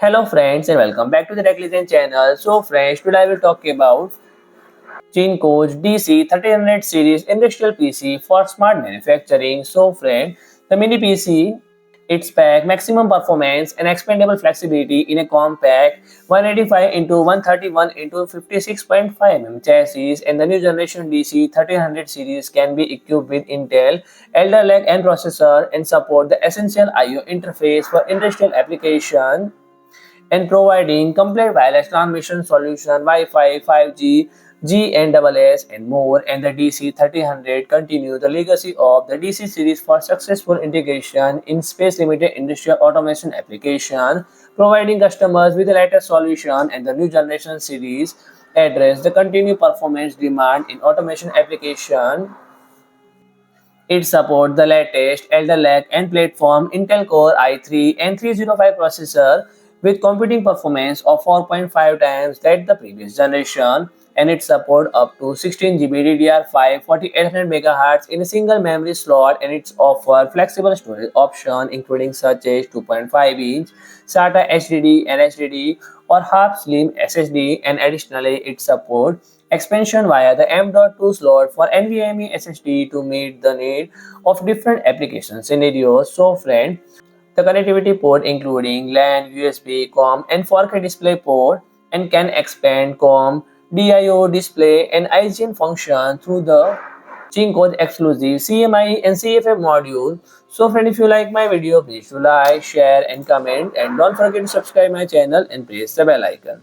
Hello friends and welcome back to the Techlisten channel. So friends, today I will talk about Cincoze DC-1300 series industrial PC for smart manufacturing. So friend, the mini PC, its pack maximum performance and expandable flexibility in a compact 185 into 131 into 56.5 mm chassis, and the new generation DC-1300 series can be equipped with Intel Alder Lake-N processor and support the essential I/O interface for industrial application and providing complete wireless transmission solution, Wi-Fi, 5G, GNSS, and more. And the DC-1300 continue the legacy of the DC series for successful integration in space-limited industrial automation application, providing customers with the latest solution. And the new generation series address the continued performance demand in automation application. It supports the latest Alder Lake-N platform Intel Core i3 and 305 processor with computing performance of 4.5 times that the previous generation, and it supports up to 16 GB DDR5 4800 MHz in a single memory slot, and it offers flexible storage option including such as 2.5-inch SATA HDD and HDD or Half-Slim SSD, and additionally it supports expansion via the M.2 slot for NVMe SSD to meet the need of different application scenarios. So friend, the connectivity port including LAN, USB, COM and 4K display port, and can expand COM, DIO display and IGN function through the Cincoze exclusive CMI and CFF module. So friend, if you like my video, please do like, share and comment, and don't forget to subscribe my channel and press the bell icon.